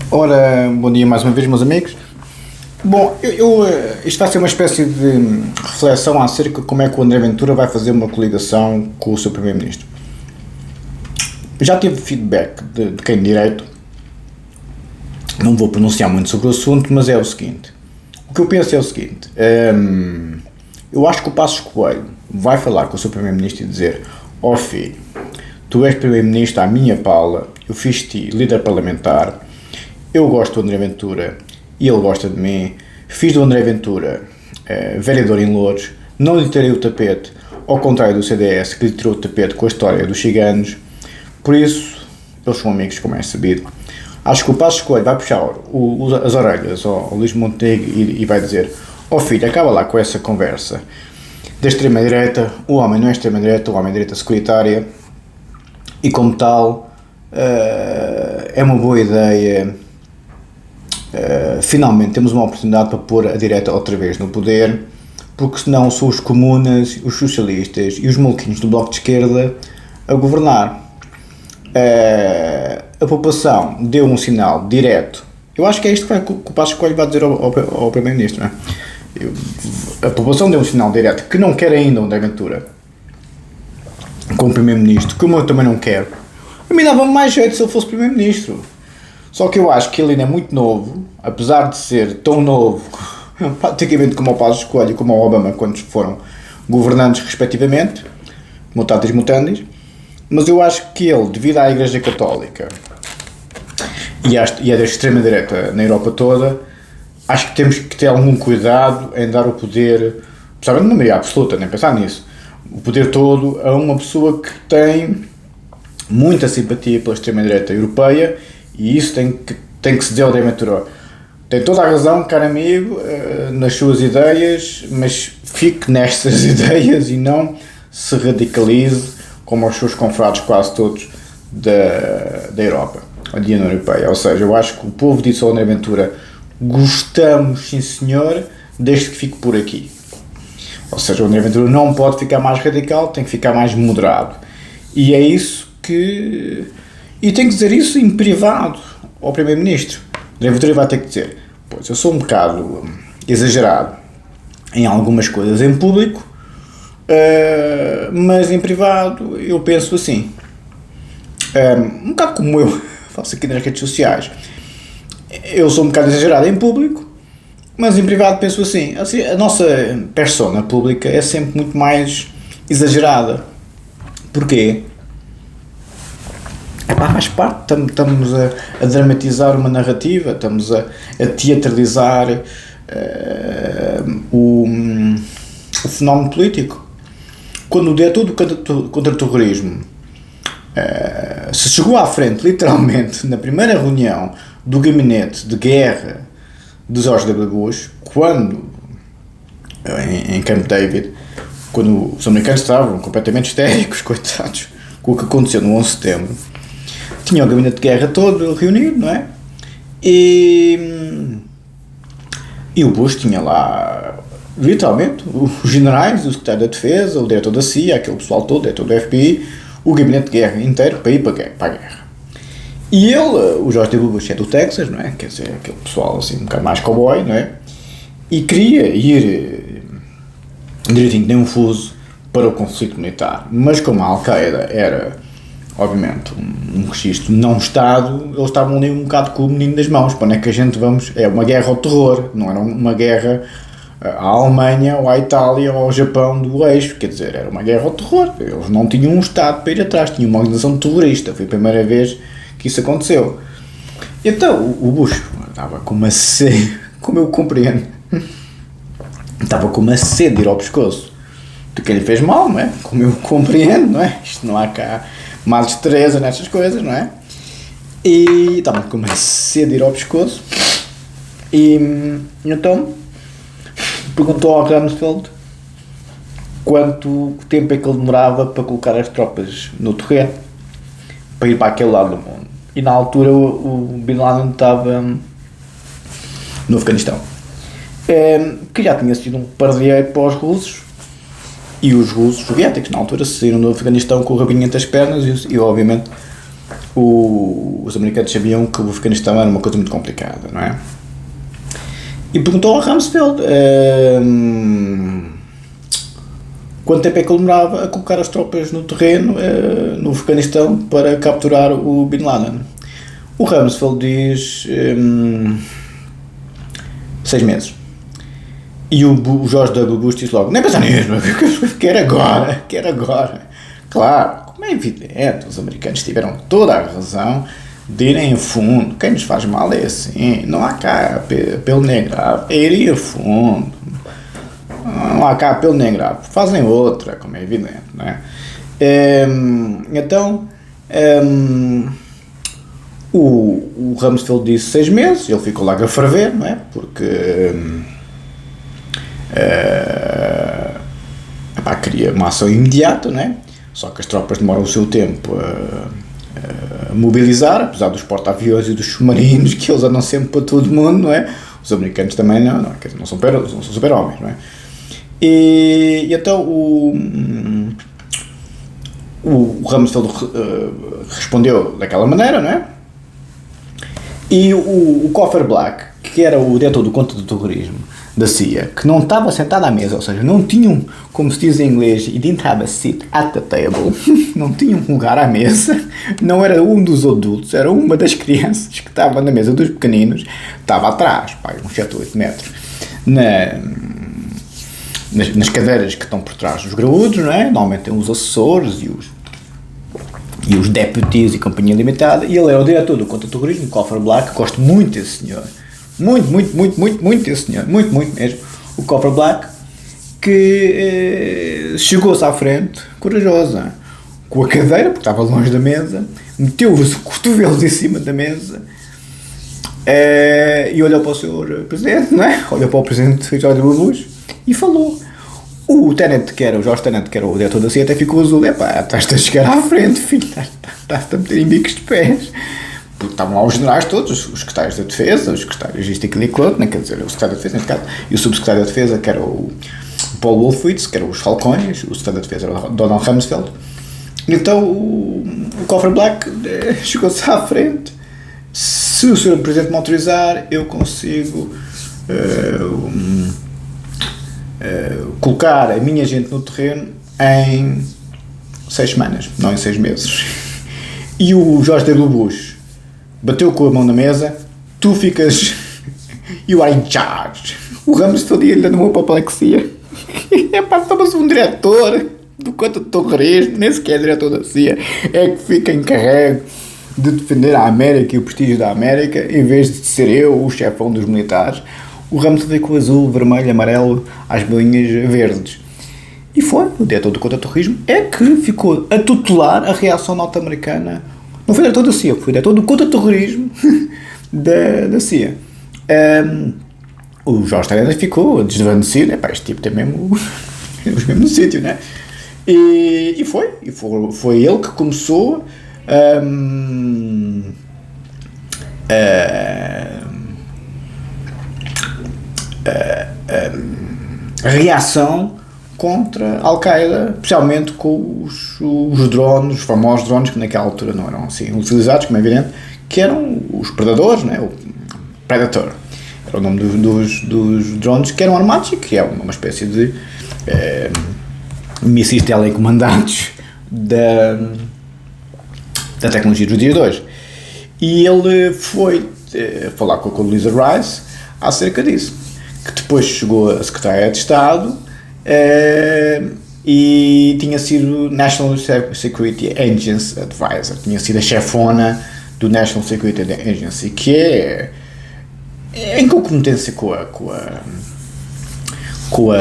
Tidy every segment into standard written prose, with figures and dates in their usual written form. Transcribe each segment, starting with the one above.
Ora, bom dia mais uma vez, meus amigos. Bom, isto vai ser uma espécie de reflexão acerca de como é que o André Ventura vai fazer uma coligação com o seu Primeiro-Ministro. Já tive feedback de quem de direito, não vou pronunciar muito sobre o assunto, mas é o seguinte. O que eu penso é o seguinte, eu acho que o Passos Coelho vai falar com o seu Primeiro-Ministro e dizer: ó filho, tu és Primeiro-Ministro à minha pala, eu fiz-te líder parlamentar, eu gosto do André Ventura e ele gosta de mim, fiz do André Ventura vereador em Loures, não lhe tirei o tapete, ao contrário do CDS que lhe tirou o tapete com a história dos ciganos, por isso, eles são amigos, como é sabido. Acho que o Passos Coelho vai puxar as orelhas ao Luís Montenegro e vai dizer: ó filho, acaba lá com essa conversa da extrema-direita, o homem não é extrema-direita, o homem é direita securitária, e como tal, é uma boa ideia. Finalmente temos uma oportunidade para pôr a direita outra vez no poder, porque senão são os comunas, os socialistas e os maluquinhos do Bloco de Esquerda a governar. A população deu um sinal direto. Eu acho que é isto que o Passos Coelho vai dizer ao Primeiro-Ministro, não é? A população deu um sinal direto que não quer ainda o André Ventura como Primeiro-Ministro, como eu também não quero. A mim dava mais jeito se ele fosse Primeiro-Ministro. Só que eu acho que ele ainda é muito novo, apesar de ser tão novo, praticamente como o Passos Coelho e como o Obama, quando foram governantes respectivamente, mutatis mutandis, mas eu acho que ele, devido à Igreja Católica e à da extrema-direita na Europa toda, acho que temos que ter algum cuidado em dar o poder, principalmente de uma maioria absoluta, nem pensar nisso, o poder todo a uma pessoa que tem muita simpatia pela extrema-direita europeia, e isso tem que se dizer ao André Ventura. Tem toda a razão, caro amigo, nas suas ideias, mas fique nestas ideias e não se radicalize como os seus confrades quase todos da Europa, da União Europeia. Ou seja, eu acho que o povo disse ao André Ventura: gostamos, sim senhor, desde que fique por aqui. Ou seja, o André Ventura não pode ficar mais radical, tem que ficar mais moderado. E é isso que... E tem que dizer isso em privado ao Primeiro-Ministro. O André Ventura vai ter que dizer: pois, eu sou um bocado exagerado em algumas coisas em público, mas em privado eu penso assim. Um bocado como eu faço aqui nas redes sociais. Eu sou um bocado exagerado em público, mas em privado penso assim. Assim, a nossa persona pública é sempre muito mais exagerada. Porquê? Faz parte, estamos a dramatizar uma narrativa, estamos a teatralizar o fenómeno político. Quando o dia todo contra o terrorismo se chegou à frente, literalmente, na primeira reunião do gabinete de guerra de George W. Bush, quando, em Camp David, quando os americanos estavam completamente histéricos, coitados, com o que aconteceu no 11 de setembro, tinha o gabinete de guerra todo reunido, não é? E o Bush tinha lá, literalmente, os generais, o secretário da Defesa, o diretor da CIA, aquele pessoal todo, o diretor do FBI, o gabinete de guerra inteiro para ir para a guerra. E ele, o George W. Bush é do Texas, não é? Quer dizer, aquele pessoal assim um bocado mais cowboy, não é? E queria ir direitinho que nem um fuso para o conflito militar. Mas como a Al-Qaeda era, obviamente, um registro não Estado, eles estavam ali um bocado com o menino das mãos. Para onde é que a gente vamos? É uma guerra ao terror, não era uma guerra à Alemanha ou à Itália ou ao Japão do eixo, quer dizer, era uma guerra ao terror. Eles não tinham um Estado para ir atrás, tinham uma organização terrorista. Foi a primeira vez que isso aconteceu. Então o Bush estava com uma sede, como eu compreendo, estava com uma sede de ir ao pescoço de quem lhe fez mal, não é? Como eu compreendo, não é? Isto não há cá mais destreza nestas coisas, não é? E estava com uma sede de ir ao pescoço e então perguntou ao Rumsfeld quanto tempo é que ele demorava para colocar as tropas no terreno para ir para aquele lado do mundo. E na altura o Bin Laden estava no Afeganistão, que já tinha sido um pardieiro para os russos, e os russos soviéticos na altura saíram do Afeganistão com o rabinho entre as pernas e obviamente os americanos sabiam que o Afeganistão era uma coisa muito complicada, não é? E perguntou ao Rumsfeld quanto tempo é que ele demorava a colocar as tropas no terreno no Afeganistão para capturar o Bin Laden. O Rumsfeld diz 6 meses. E o George W. Bush disse logo: nem pensar nisso, quero agora. Claro, como é evidente, os americanos tiveram toda a razão de irem a fundo. Quem nos faz mal é assim, não há cá pelo nem grave, é ir a fundo. Não há cá pelo nem grave, fazem outra, como é evidente, não é? Então, o Rumsfeld disse 6 meses, ele ficou lá a ferver, não é? Porque queria uma ação imediata, não é? Só que as tropas demoram o seu tempo a mobilizar, apesar dos porta-aviões e dos submarinos, que eles andam sempre para todo mundo, não é? Os americanos também não são super-homens, não é? E então o Rumsfeld respondeu daquela maneira, não é? E o Coffer Black, que era o diretor do contra do terrorismo da CIA, que não estava sentado à mesa, ou seja, não tinham, como se diz em inglês, he didn't have a seat at the table, não tinha um lugar à mesa, não era um dos adultos, era uma das crianças que estava na mesa dos pequeninos, estava atrás, uns 7 ou 8 metros, nas cadeiras que estão por trás dos graúdos, não é? Normalmente tem os assessores e os deputies e companhia limitada, e ele era o diretor do contra-terrorismo, Coffer Black. Gosto muito desse senhor, muito desse senhor, muito mesmo, o Coffer Black, que chegou-se à frente, corajosa, com a cadeira, porque estava longe da mesa, meteu os cotovelos em cima da mesa, e olhou para o Sr. Presidente, não é? Olhou para o Presidente George W. Bush e falou. O Tenet, o Jorge Tenet, que era o diretor da CIA, até ficou azul. Estás a chegar à frente, filho, estás-te a meter em bicos de pés. Porque estavam lá os generais todos, os secretários da Defesa, os secretários disto e aquilo, quer dizer, o secretário da Defesa, neste caso, e o subsecretário da Defesa, que era o Paul Wolfowitz, que era os Falcões, o secretário da Defesa era o Donald Rumsfeld. Então o Coffer Black chegou-se à frente. Se o Sr. Presidente me autorizar, eu consigo colocar a minha gente no terreno em 6 semanas, não em 6 meses. E o George W. Bush bateu com a mão na mesa: tu ficas, you are in charge. O Rumsfeld ia-lhe numa apoplexia. Estava-se um diretor do contra-terrorismo, nem sequer diretor da CIA, é que fica encarregue de defender a América e o prestígio da América, em vez de ser eu o chefão dos militares. O Rumsfeld veio com azul, vermelho, amarelo, às bolinhas verdes. E foi o diretor do contra-terrorismo é que ficou a tutelar a reação norte-americana. Não foi o diretor da CIA, foi o diretor do contra-terrorismo da CIA. O Jorge Tenet ficou desvanecido. Este tipo tem mesmo os mesmos no sítio, né? E foi ele que começou a reação contra a Al-Qaeda, especialmente com os drones, os famosos drones, que naquela altura não eram assim utilizados, como é evidente, que eram os predadores, né? O Predator era o nome dos drones, que eram armados e que é uma espécie de mísseis telecomandados da tecnologia dos dias de hoje. E ele foi falar com a Condoleezza Rice acerca disso, que depois chegou a secretária de Estado e tinha sido National Security Agency Advisor, tinha sido a chefona do National Security Agency, que é em concomitância com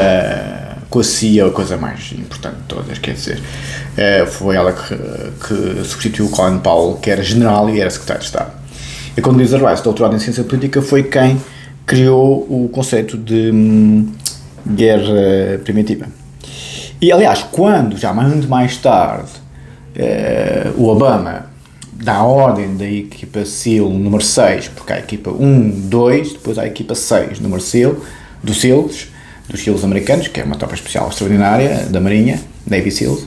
a CIA, a coisa mais importante de todas, quer dizer, foi ela que substituiu o Colin Powell, que era general e era secretário de Estado. E quando Condoleezza Rice, doutorado em ciência política, foi quem criou o conceito de guerra primitiva. E aliás, quando, já muito mais tarde, o Obama dá a ordem da equipa SEAL número 6, porque há a equipa 1, 2, depois há a equipa 6, número SEAL, dos SEALs americanos, que é uma tropa especial extraordinária da Marinha, Navy SEALs.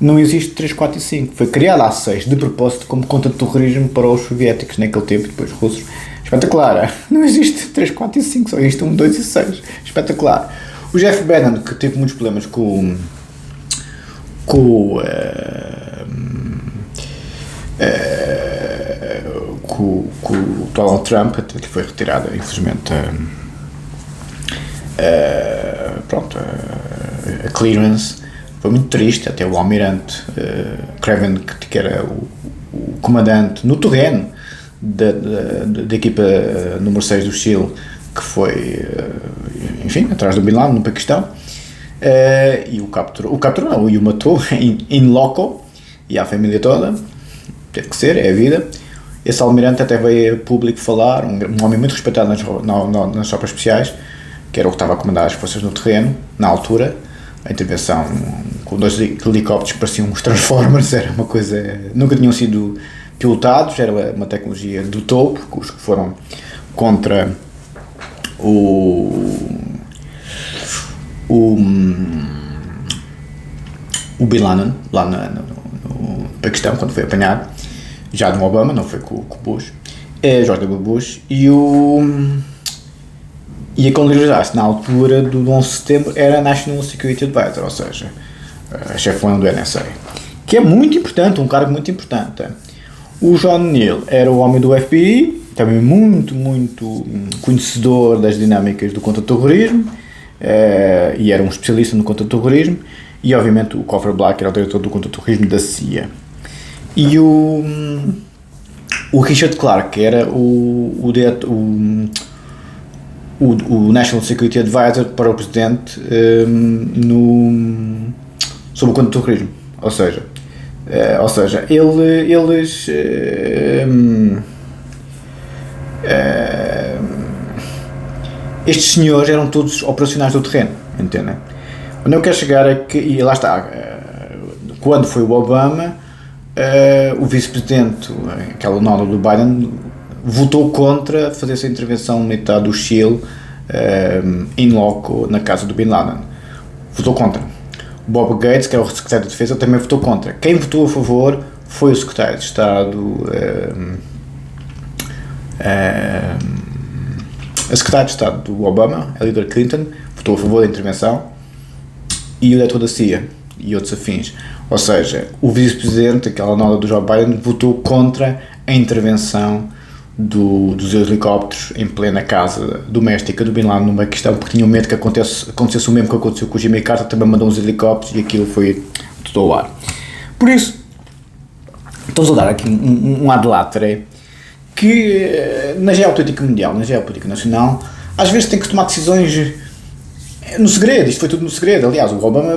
não existe 3, 4 e 5. Foi criada a 6 de propósito como conta de terrorismo para os soviéticos naquele tempo e depois russos. Espetacular. Não existe 3, 4 e 5, só existe 1, 2 e 6. Espetacular. O Jeff Bannon, que teve muitos problemas com o Donald Trump, até que foi retirada, infelizmente, a clearance. Foi muito triste, até o almirante Craven, que era o comandante no terreno da equipa número 6 do Chile, que foi, enfim, atrás do Bin Laden, no Paquistão, e o o matou in loco, e a família toda, teve que ser, é a vida. Esse almirante até veio a público falar, um homem muito respeitado nas tropas especiais, que era o que estava a comandar as forças no terreno, na altura. A intervenção com 2 helicópteros que pareciam uns Transformers, era uma coisa, nunca tinham sido pilotados, era uma tecnologia do topo, os que foram contra o Bin Laden, lá no Paquistão, quando foi apanhado, já no Obama, não foi com o Bush, George W. Bush, e a Condoleezza, na altura do 11 de setembro, era National Security Advisor, ou seja, a chefona do NSA, que é muito importante, um cargo muito importante. O John Neal era o homem do FBI, também muito, muito conhecedor das dinâmicas do contra-terrorismo, e era um especialista no contra-terrorismo, e obviamente o Christopher Black era o diretor do contra-terrorismo da CIA. E o Richard Clarke, que era o National Security Advisor para o Presidente sobre o contra-terrorismo. Ou seja, eles estes senhores eram todos operacionais do terreno, entendem? Onde eu quero chegar é que, e lá está, quando foi o Obama, o vice-presidente, aquela nota do Biden, votou contra fazer essa intervenção militar do Chile in loco na casa do Bin Laden. Votou contra. Bob Gates, que é o secretário de Defesa, também votou contra. Quem votou a favor foi o secretário de Estado, a secretária de Estado do Obama, a Hillary Clinton, votou a favor da intervenção, e o diretor da CIA e outros afins. Ou seja, o vice-presidente, aquela nota do Joe Biden, votou contra a intervenção dos helicópteros em plena casa doméstica do Bin Laden no Paquistão, porque tinham medo que acontecesse o mesmo que aconteceu com o Jimmy Carter, também mandou uns helicópteros e aquilo foi tudo ao ar. Por isso, estamos a dar aqui um ad latere que na geopolítica mundial, na geopolítica nacional, às vezes tem que tomar decisões no segredo. Isto foi tudo no segredo. Aliás, o Obama,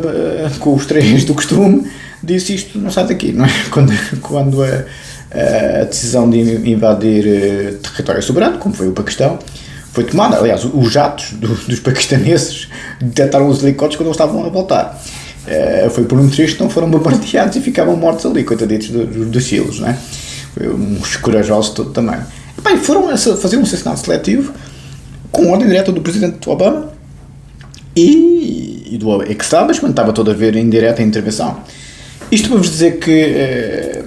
com os três do costume, disse isto não sai daqui, não é? Quando a decisão de invadir território soberano, como foi o Paquistão, foi tomada. Aliás, os jatos dos paquistaneses detectaram os helicópteros quando eles estavam a voltar. Foi por um triste que não foram bombardeados e ficavam mortos ali, coitaditos dos chilos, não é? Foi uns corajosos todo também. E foram fazer um assassinato seletivo com ordem direta do presidente Obama e do ex-establishment, estava todo a ver em direta a intervenção. Isto para vos dizer que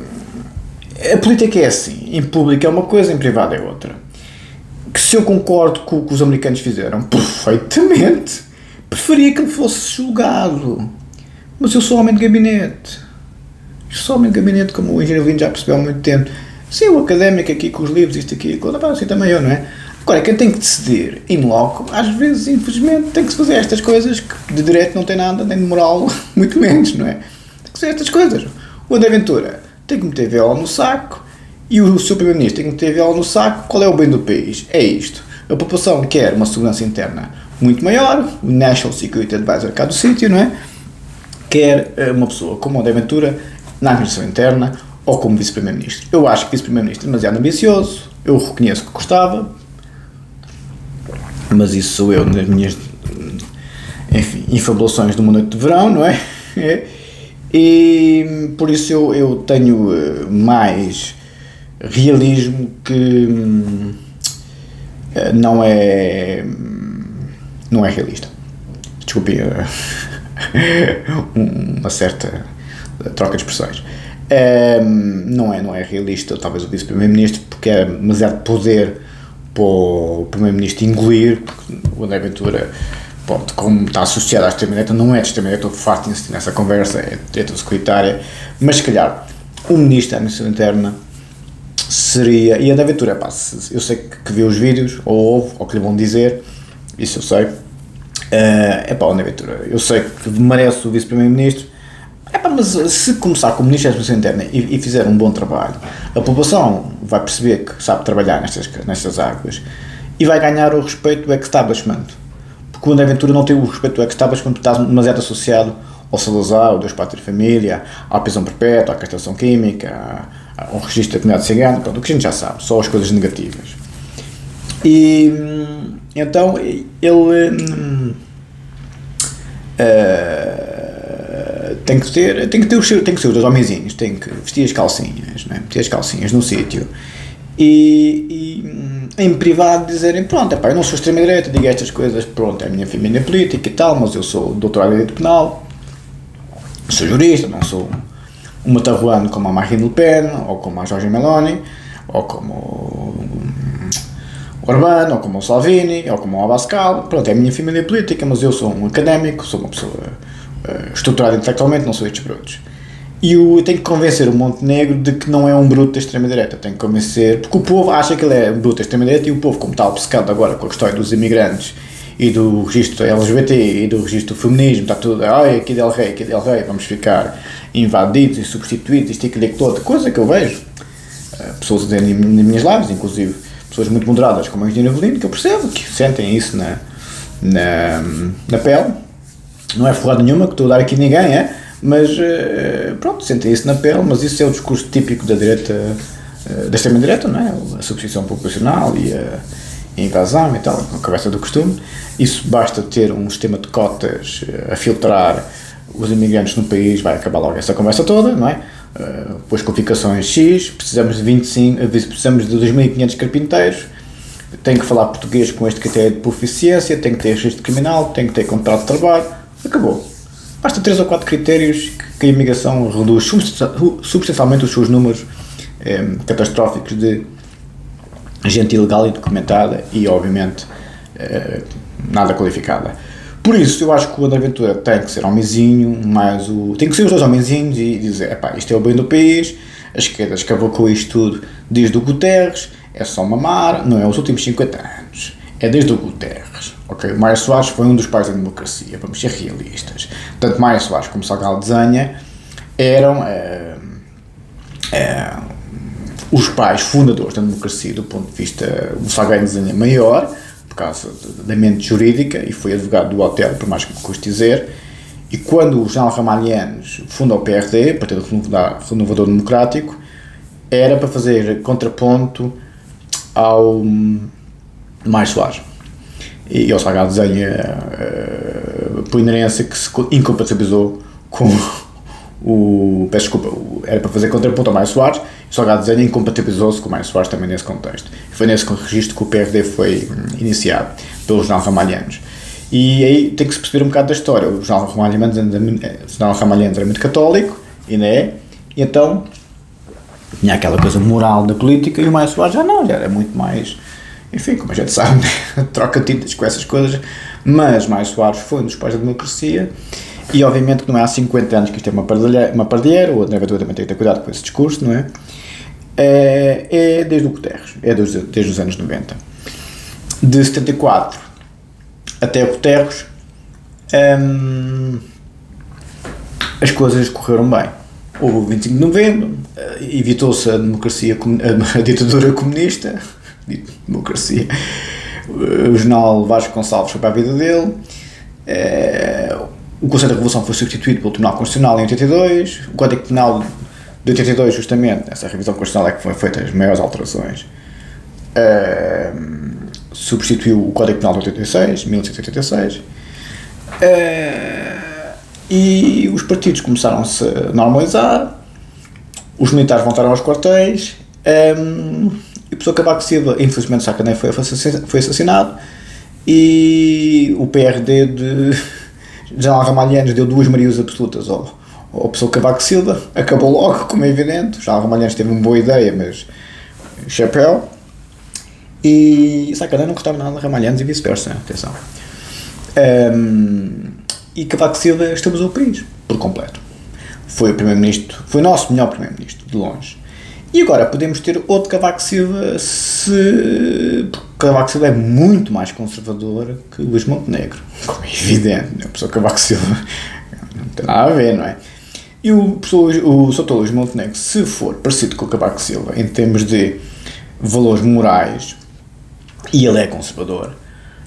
a política é assim, em público é uma coisa, em privado é outra. Que se eu concordo com o que os americanos fizeram, perfeitamente, preferia que ele fosse julgado. Mas eu sou homem de gabinete. Eu sou homem de gabinete, como o engenheiro Lino já percebeu há muito tempo. Sim, o académico aqui com os livros, isto aqui, assim também eu, não é? Agora, quem tem que decidir in loco, às vezes, infelizmente, tem que se fazer estas coisas que de direito não tem nada, nem de moral, muito menos, não é? Tem que fazer estas coisas. O André Ventura tem que meter viola no saco e o seu primeiro-ministro tem que meter viola no saco. Qual é o bem do país? É isto. A população quer uma segurança interna muito maior, o National Security Advisor cá do sítio, não é? Quer uma pessoa como o André Ventura na administração interna ou como vice-primeiro-ministro. Eu acho que vice-primeiro-ministro é demasiado ambicioso, eu reconheço que gostava, mas isso sou eu nas minhas, enfim, infabulações de uma noite de verão, não é? E por isso eu tenho mais realismo que não é realista. Desculpe uma certa troca de expressões. Não é realista, talvez, o vice-primeiro-ministro, porque é demasiado poder para o primeiro-ministro engolir, porque o André Ventura, pronto, como está associado à extrema-direita, não é de extrema-direita, estou farto de insistir nessa conversa, é direita securitária, mas se calhar o ministro da Administração Interna seria, e André Ventura, pá, eu sei que viu os vídeos, ou ouve, ou que lhe vão dizer, isso eu sei, o André Ventura, eu sei que merece o vice-primeiro-ministro, mas se começar como ministro da Administração Interna e fizer um bom trabalho, a população vai perceber que sabe trabalhar nestas águas e vai ganhar o respeito do establishment, porque o André Ventura não tem o respeito do establishment porque está demasiado associado ao Salazar, ao Deus, Pátria e Família, à prisão perpétua, à castração química, ao registro da comunidade cigana, pronto, o que a gente já sabe, só as coisas negativas. E então ele tem que ser os dois homenzinhos, tem que vestir as calcinhas, não é? Meter as calcinhas no sítio e em privado dizerem, pronto, eu não sou extrema-direita, digo estas coisas, pronto, é a minha família política e tal, mas eu sou doutorado em Direito Penal, sou jurista, não sou um matarruano como a Marine Le Pen, ou como a Giorgia Meloni, ou como o Orbán, ou como o Salvini, ou como o Abascal, pronto, é a minha família política, mas eu sou um académico, sou uma pessoa estruturado intelectualmente, não sou estes brutos. E eu tenho que convencer o Montenegro de que não é um bruto da extrema-direita. Tenho que convencer, porque o povo acha que ele é um bruto da extrema-direita e o povo, como está obcecado agora com a história dos imigrantes e do registro LGBT e do registro do feminismo, está tudo, aqui del rei, vamos ficar invadidos e substituídos, isto e aquilo todo, coisa que eu vejo pessoas a dizerem nas minhas lives, inclusive pessoas muito moderadas como a Engenheiro Avelino, que eu percebo, que sentem isso na pele. Não é forrada nenhuma que estou a dar aqui a ninguém, mas pronto, sentem isso na pele, mas isso é o discurso típico da direita, da extrema-direita, não é? A substituição populacional e a invasão e tal, a cabeça do costume. Isso basta ter um sistema de cotas a filtrar os imigrantes no país, vai acabar logo essa conversa toda, não é? Depois qualificações X, precisamos de 2.500 carpinteiros, tem que falar português com este critério de proficiência, tem que ter registro criminal, tem que ter contrato de trabalho, acabou. Basta 3 ou 4 critérios que a imigração reduz substancialmente os seus números catastróficos de gente ilegal e documentada e, obviamente, nada qualificada. Por isso, eu acho que o André Ventura tem que ser homenzinho, tem que ser os dois homenzinhos e dizer, isto é o bem do país, a esquerda escavacou isto tudo desde o Guterres, é só mamar, não é os últimos 50 anos, é desde o Guterres. Okay? Mário Soares foi um dos pais da democracia, vamos ser realistas. Tanto Mário Soares como Salgado Desenha eram os pais fundadores da democracia do ponto de vista do Salgado Desenha maior, por causa da mente jurídica, e foi advogado do hotel, por mais que me custe dizer, e quando o general Ramalhianos funda o PRD, Partido Renovador Democrático, era para fazer contraponto ao Mário Soares e ao Salgado Desenha, por inerência, que se incompatibilizou com peço desculpa, era para fazer contraponto ao Mário Soares, e o Salgado Desenha incompatibilizou-se com o Mário Soares também nesse contexto. E foi nesse registro que o PRD foi iniciado pelo general Ramalhianos. E aí tem que se perceber um bocado da história. O general Ramalhianos era muito católico, ainda é, e então tinha aquela coisa moral da política, e o Mário Soares já era muito mais, enfim, como a gente sabe, troca tintas com essas coisas, mas Mário Soares foi um dos pais da democracia, e obviamente que não é há 50 anos que isto é uma pardieira, o André Ventura também tem que ter cuidado com esse discurso, não é? É desde o Guterres, é desde os anos 90. De 74 até o Guterres, as coisas correram bem. Houve o 25 de novembro, evitou-se a ditadura comunista, democracia, o general Vasco Gonçalves foi para a vida dele, o Conselho da Revolução foi substituído pelo Tribunal Constitucional em 82, o Código Penal de 82, justamente, essa revisão constitucional é que foi feita as maiores alterações, substituiu o Código Penal de 1886, e os partidos começaram-se a normalizar, os militares voltaram aos quartéis, e por Cavaco Silva, infelizmente, Sacané foi assassinado, e o PRD de General Ramalhianos deu 2 maiorias absolutas ao optou Cavaco Silva, acabou logo, como é evidente. Já Ramalhães teve uma boa ideia, mas chapéu. E Sá Carneiro não gostava nada de Ramalhães e vice-versa, atenção. E Cavaco Silva estabilizou o país, por completo. Foi o primeiro-ministro, foi o nosso melhor primeiro-ministro, de longe. E agora podemos ter outro Cavaco Silva, porque Cavaco Silva é muito mais conservador que Luís Montenegro, como é evidente, a pessoa Cavaco Silva não tem nada a ver, não é? E o Sr. Luís Montenegro, se for parecido com o Cavaco Silva em termos de valores morais, e ele é conservador,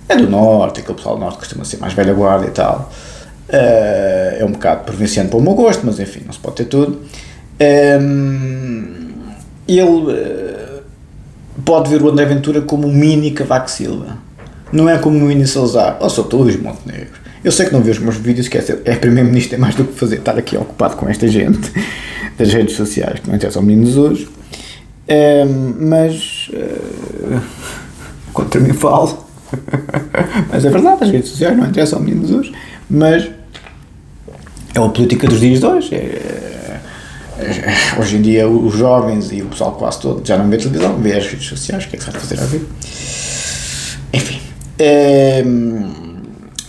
é do Norte, aquele pessoal do Norte costuma ser mais velha guarda e tal, é um bocado provinciano para o meu gosto, mas enfim, não se pode ter tudo. Ele pode ver o André Ventura como um mini Cavaco Silva, não é como um mini Salazar, ou Sr. Luís Montenegro. Eu sei que não vê os meus vídeos, que é primeiro-ministro, é mais do que fazer, estar aqui ocupado com esta gente das redes sociais, que não interessam meninos hoje, mas contra mim falo, mas é verdade, as redes sociais não interessam meninos hoje, mas é a política dos dias de hoje. Hoje em dia os jovens e o pessoal quase todo já não vê televisão, vê as redes sociais, o que é que se vai fazer à vida? Enfim.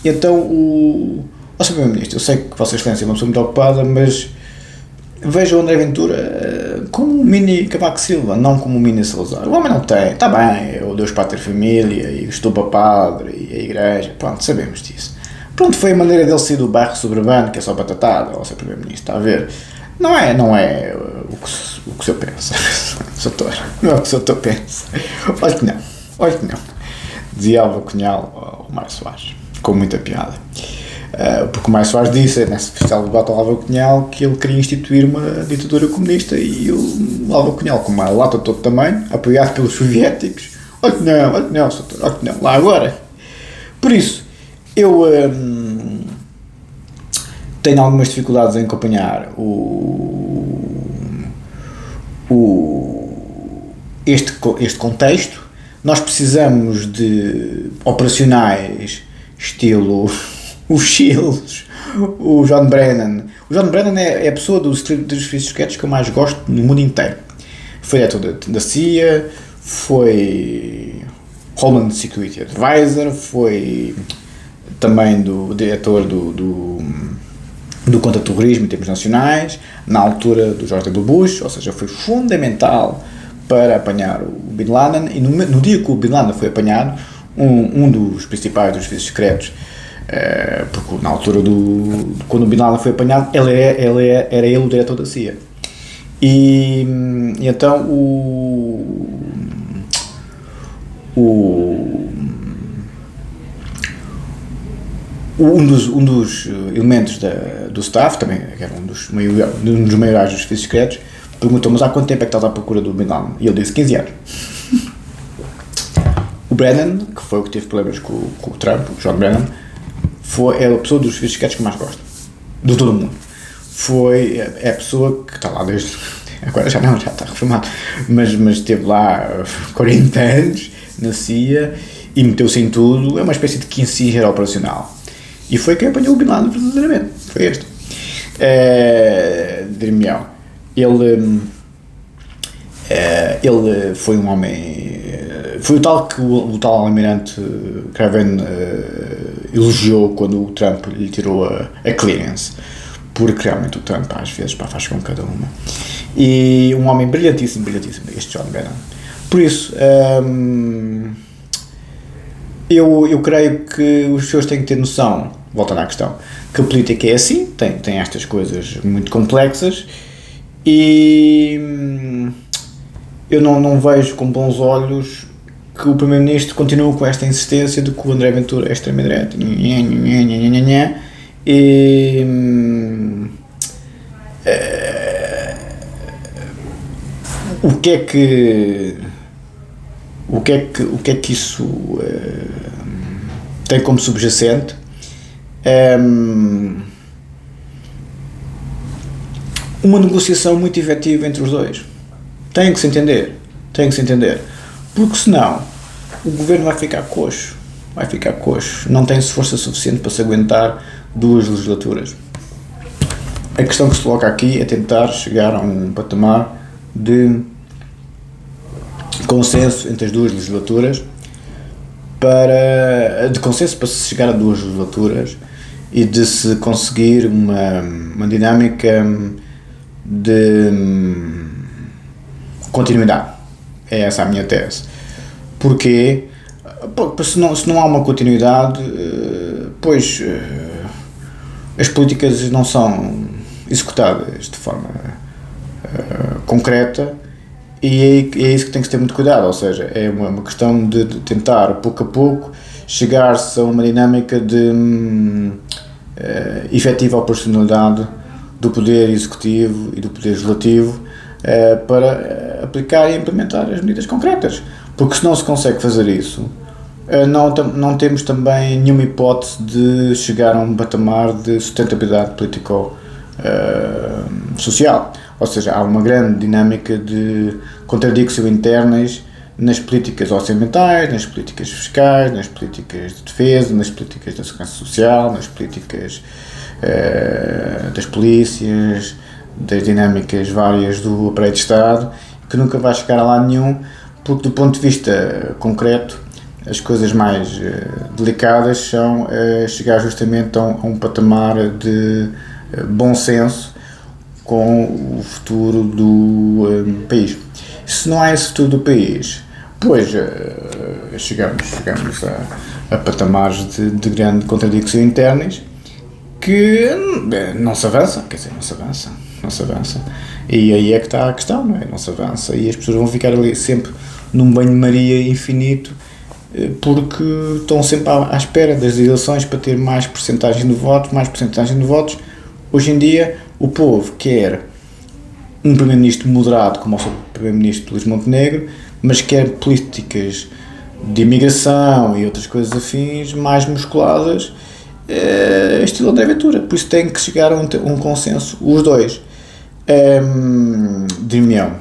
Então, o Sr. Primeiro-Ministro, eu sei que Vossa Excelência é uma pessoa muito ocupada, mas veja o André Ventura como um mini Cavaco Silva, não como um mini Salazar. O homem não tem, está bem, o Deus Pátria Família, e estou para padre, e a igreja, pronto, sabemos disso. Pronto, foi a maneira dele sair do bairro suburbano, que é só batatada, ao Sr. Primeiro-Ministro, está a ver? Não é o que o senhor pensa, doutor, não é o que o doutor pensa. Olha que não, dizia Álvaro Cunhal ao Mário Soares, com muita piada. Porque o Mário Soares disse, nesse especial debate ao Álvaro Cunhal, que ele queria instituir uma ditadura comunista, e o Álvaro Cunhal, com uma lata de todo tamanho, apoiado pelos soviéticos, olha que não, doutor, olha que não, lá agora. Por isso, eu tenho algumas dificuldades em acompanhar este contexto. Nós precisamos de operacionais estilo os Shields, o John Brennan. O John Brennan é a pessoa dos serviços secretos que eu mais gosto no mundo inteiro. Foi diretor da CIA, foi Homeland Security Advisor, foi também diretor do contra-terrorismo em termos nacionais, na altura do George W. Bush, ou seja, foi fundamental para apanhar o Bin Laden, e no dia que o Bin Laden foi apanhado, um dos principais dos serviços secretos, porque na altura quando o Bin Laden foi apanhado, era ele o diretor da CIA. E então um dos elementos do staff, também era um dos maiores dos serviços secretos, perguntou: mas há quanto tempo é que estás à procura do Bin Laden? E ele disse 15 anos. O Brennan, que foi o que teve problemas com o Trump, o John Brennan, é a pessoa dos serviços secretos que mais gosto, de todo o mundo. É a pessoa que está lá desde, agora já está reformado, mas esteve lá 40 anos na CIA e meteu-se em tudo, é uma espécie de Kissinger operacional. E foi quem apanhou o Bin Laden verdadeiramente, foi este. Dir-me-ão, ele foi um homem, foi o tal que o tal almirante Craven elogiou quando o Trump lhe tirou a clearance, porque realmente o Trump às vezes faz com cada uma. E um homem brilhantíssimo, este John Brennan. Por isso, eu creio que os senhores têm que ter noção, voltando à questão, que a política é assim, tem estas coisas muito complexas, e eu não vejo com bons olhos que o Primeiro-Ministro continue com esta insistência de que o André Ventura é extrema-direita, e o que é que isso tem como subjacente? Uma negociação muito efetiva entre os dois. Tem que se entender, porque senão o governo vai ficar coxo, não tem força suficiente para se aguentar 2 legislaturas. a questão que se coloca aqui é tentar chegar a um patamar de consenso entre as duas legislaturas, de consenso para se chegar a duas legislaturas e de se conseguir uma dinâmica de continuidade. É essa a minha tese. Porquê? Porque se não há uma continuidade, pois as políticas não são executadas de forma concreta, e é isso que tem que ter muito cuidado, ou seja, é uma questão de tentar pouco a pouco chegar-se a uma dinâmica de efetiva operacionalidade do poder executivo e do poder legislativo para aplicar e implementar as medidas concretas, porque se não se consegue fazer isso, não temos também nenhuma hipótese de chegar a um patamar de sustentabilidade político-social. Ou seja, há uma grande dinâmica de contradições internas nas políticas orçamentais, nas políticas fiscais, nas políticas de defesa, nas políticas da segurança social, nas políticas das polícias, das dinâmicas várias do aparelho de Estado, que nunca vai chegar a lado nenhum, porque do ponto de vista concreto, as coisas mais delicadas são chegar justamente a um patamar de bom senso com o futuro do país. Se não há esse futuro do país, pois chegamos a patamares de grande contradição internas que não se avança, não se avança. E aí é que está a questão, não é? Não se avança e as pessoas vão ficar ali sempre num banho-maria infinito, porque estão sempre à espera das eleições para ter mais percentagem de votos. Hoje em dia o povo quer um primeiro-ministro moderado como o seu primeiro-ministro Luís Montenegro, mas quer políticas de imigração e outras coisas afins mais musculadas, estilo André Ventura. Por isso tem que chegar a um consenso os dois. Dir-me-ão,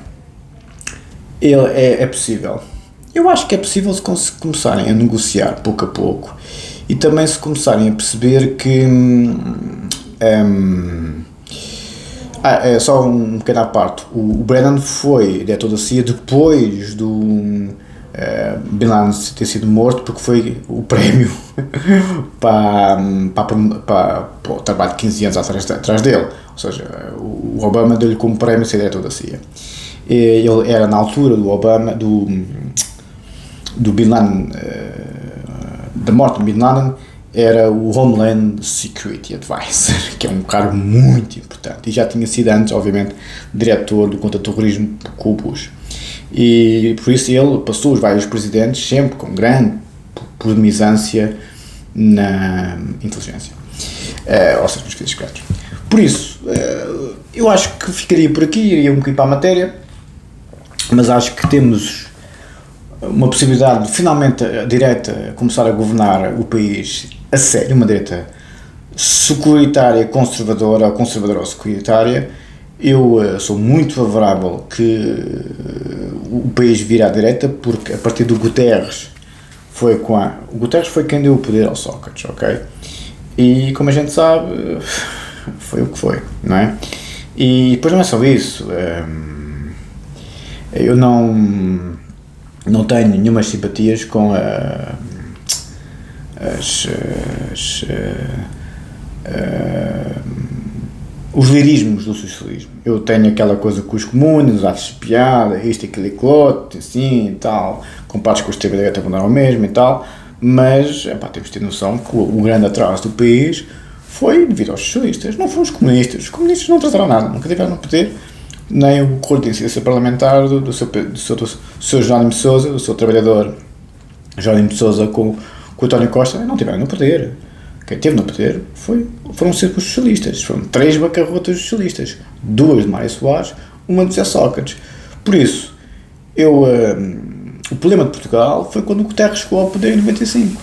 é possível. Eu acho que é possível se começarem a negociar pouco a pouco e também se começarem a perceber que só um pequeno à parte, o Brennan foi diretor da CIA depois do Bin Laden ter sido morto, porque foi o prémio para o trabalho de 15 anos atrás dele, ou seja, o Obama deu-lhe como prémio ser diretor da CIA. Ele era na altura do Obama, do Bin Laden, da morte do Bin Laden, era o Homeland Security Advisor, que é um cargo muito importante, e já tinha sido antes, obviamente, diretor do contra-terrorismo com o Bush. E por isso ele passou os vários presidentes sempre com grande polemizância na inteligência, ou seja, nos serviços secretos. Por isso, eu acho que ficaria por aqui, iria um bocadinho para a matéria, mas acho que temos uma possibilidade de finalmente a direita começar a governar o país a sério, uma direita securitária, conservadora ou securitária. Eu sou muito favorável que o país vire à direita, porque a partir do Guterres o Guterres foi quem deu o poder ao Sócrates, ok? E como a gente sabe, foi o que foi, não é? E depois não é só isso, eu não tenho nenhumas simpatias com os lirismos do socialismo. Eu tenho aquela coisa com os comunes, os atos de piada, isto, aquilo e outro, assim e tal, comparados com os de direita quando eram o mesmo e tal, mas temos de ter noção que o grande atraso do país foi devido aos socialistas, não foram os comunistas. Os comunistas não trataram nada, nunca tiveram no poder, nem o coro de incidência parlamentar do seu Jerónimo de Sousa, do seu trabalhador Jerónimo de Sousa com o António Costa, não tiveram no poder. Quem esteve no poder foram sempre os socialistas. Foram 3 bancarrotas socialistas, 2 de Mário Soares, uma de José Sócrates. Por isso, o problema de Portugal foi quando o Guterres chegou ao poder em 95.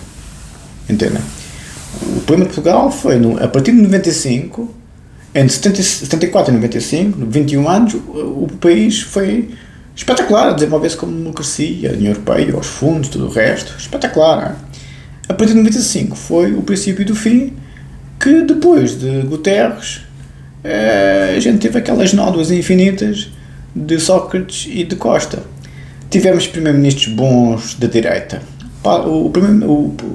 Entendem? O problema de Portugal foi, a partir de 95, entre 74 e 95, 21 anos, o país foi espetacular a desenvolver-se como democracia, a União Europeia, os fundos, tudo o resto, espetacular, não é? A partir de 95 foi o princípio do fim, que depois de Guterres a gente teve aquelas nódoas infinitas de Sócrates e de Costa. Tivemos primeiros-ministros bons da direita. O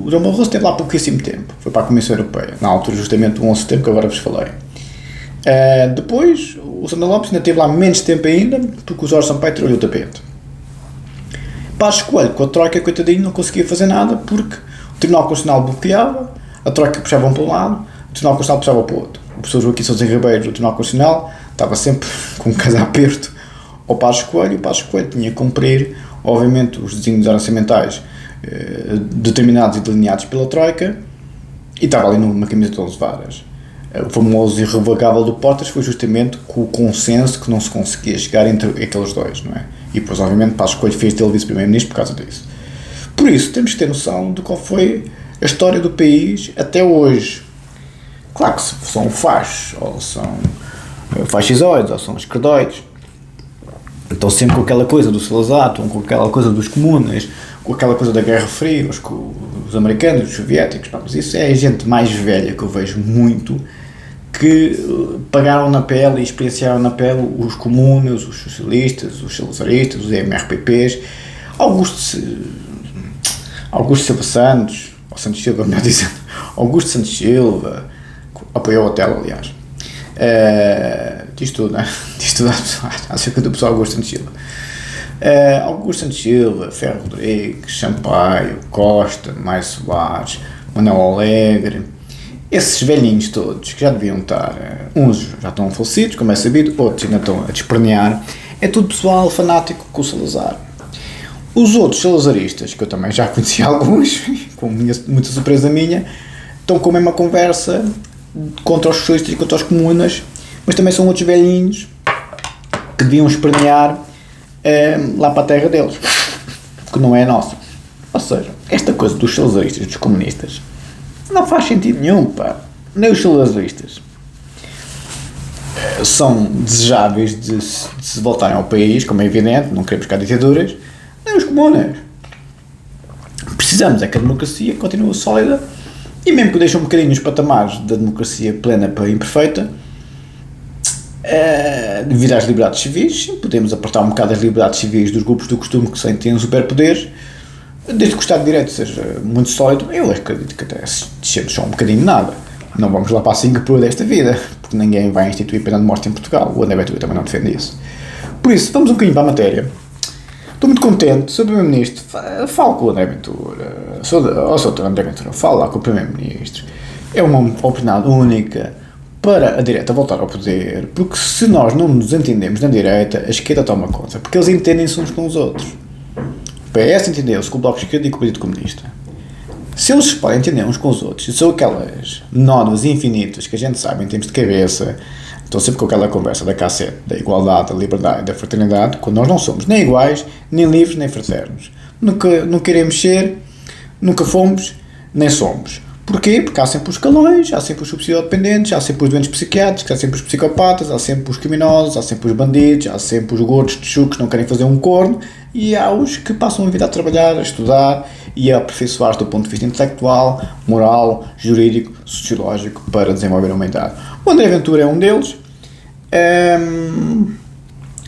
João Barroso esteve lá há pouquíssimo tempo, foi para a Comissão Europeia, na altura justamente do 11 de setembro que agora vos falei. Depois, o Sandro Lopes ainda esteve lá menos tempo ainda, porque o Jorge Sampaio tirou-lhe o tapete. Passos Coelho, com a Troika, coitadinho, não conseguia fazer nada, porque o Tribunal Constitucional bloqueava, a Troika puxava um para um lado, o Tribunal Constitucional puxava para o outro. O professor Joaquim Sousa Ribeiro, do Tribunal Constitucional, estava sempre com um caso a aperto ao Passos Coelho, e o Passos Coelho tinha que cumprir, obviamente, os desígnios orçamentais determinados e delineados pela Troika, e estava ali numa camisa de 11 varas. O famoso irrevogável do Portas foi justamente com o consenso que não se conseguia chegar entre aqueles dois, não é? E depois, obviamente, Passos Coelho fez dele vice-primeiro-ministro por causa disso. Por isso, temos que ter noção de qual foi a história do país até hoje. Claro que são fachos, ou são fascisoides, ou são esquerdoides. Estão sempre com aquela coisa do Salazar, estão com aquela coisa dos comunas, com aquela coisa da Guerra Fria, os americanos, os soviéticos. Mas isso é a gente mais velha que eu vejo muito, que pagaram na pele e experienciaram na pele os comunas, os socialistas, os salazaristas, os MRPPs, Augusto Silva Santos, ou Santos Silva, melhor dizendo, Augusto Santos Silva, apoiou o hotel, aliás. Diz tudo, né? Diz tudo acerca do pessoal Augusto Santos Silva. Augusto Santos Silva, Ferro Rodrigues, Sampaio, Costa, Maio Soares, Manuel Alegre, esses velhinhos todos que já deviam estar, uns já estão falecidos, como é sabido, outros ainda estão a despernear, é tudo pessoal fanático com o Salazar. Os outros salazaristas, que eu também já conheci alguns, com muita surpresa minha, estão com a mesma conversa contra os socialistas e contra os comunas, mas também são outros velhinhos que deviam espernear lá para a terra deles, que não é a nossa. Ou seja, esta coisa dos salazaristas e dos comunistas não faz sentido nenhum, pá. Nem os salazaristas são desejáveis de se voltarem ao país, como é evidente, não queremos cá ditaduras, nem os comunas. Precisamos é que a democracia continue sólida, e mesmo que deixe um bocadinho os patamares da democracia plena para imperfeita, devido às liberdades civis, sim, podemos apertar um bocado as liberdades civis dos grupos do costume que têm superpoderes, desde que o Estado de Direito seja muito sólido. Eu acredito que até se descendo só um bocadinho nada, não vamos lá para a Singapura desta vida, porque ninguém vai instituir pena de morte em Portugal, o André Ventura também não defende isso. Por isso, vamos um bocadinho para a matéria. Estou muito contente, Sr. Primeiro-Ministro, falo com o André Ventura, Sr. André Ventura, falo lá com o Primeiro-Ministro, é uma oportunidade única para a direita voltar ao poder, porque se nós não nos entendemos na direita, a esquerda toma conta, porque eles entendem-se uns com os outros. O PS entendeu-se com o Bloco de Esquerda e com o Partido Comunista. Se eles se podem entender uns com os outros, e são aquelas nódoas infinitas que a gente sabe em termos de cabeça, estão sempre com aquela conversa da cassete, da igualdade, da liberdade e da fraternidade, quando nós não somos nem iguais, nem livres, nem fraternos. Nunca iremos ser, nunca fomos, nem somos. Porquê? Porque há sempre os escalões, há sempre os subsidiodependentes, há sempre os doentes psiquiátricos, há sempre os psicopatas, há sempre os criminosos, há sempre os bandidos, há sempre os gordos de chucos que não querem fazer um corno, e há os que passam a vida a trabalhar, a estudar e a aperfeiçoar-se do ponto de vista intelectual, moral, jurídico, sociológico para desenvolver a humanidade. O André Ventura é um deles,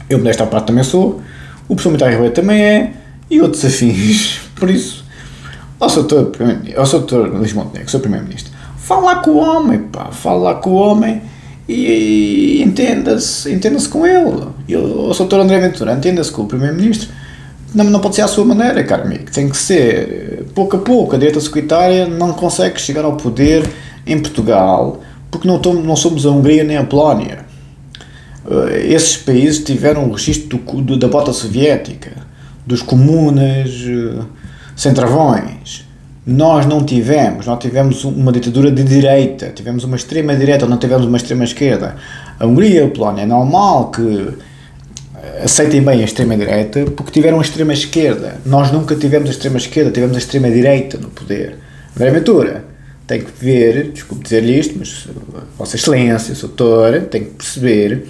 eu desta parte também sou, o professor Miguel Ribeiro também é, e outros afins. Por isso, ao Sr. Luís Montenegro, Sr. Primeiro-Ministro, fala lá com o homem, pá, fala lá com o homem e entenda-se com ele. E o Sr. André Ventura, entenda-se com o Primeiro-Ministro. Não pode ser à sua maneira, caro amigo, tem que ser pouco a pouco. A direita securitária não consegue chegar ao poder em Portugal porque não somos a Hungria nem a Polónia. Esses países tiveram o registro da bota soviética, dos comunas sem travões. Nós não tivemos, nós tivemos uma ditadura de direita, tivemos uma extrema-direita, não tivemos uma extrema-esquerda. A Hungria e a Polónia é normal que aceitem bem a extrema-direita porque tiveram a extrema-esquerda. Nós nunca tivemos a extrema-esquerda, tivemos a extrema-direita no poder. André Ventura tem que ver, desculpe dizer-lhe isto, mas Vossa Excelência, Sr. Doutor, tem que perceber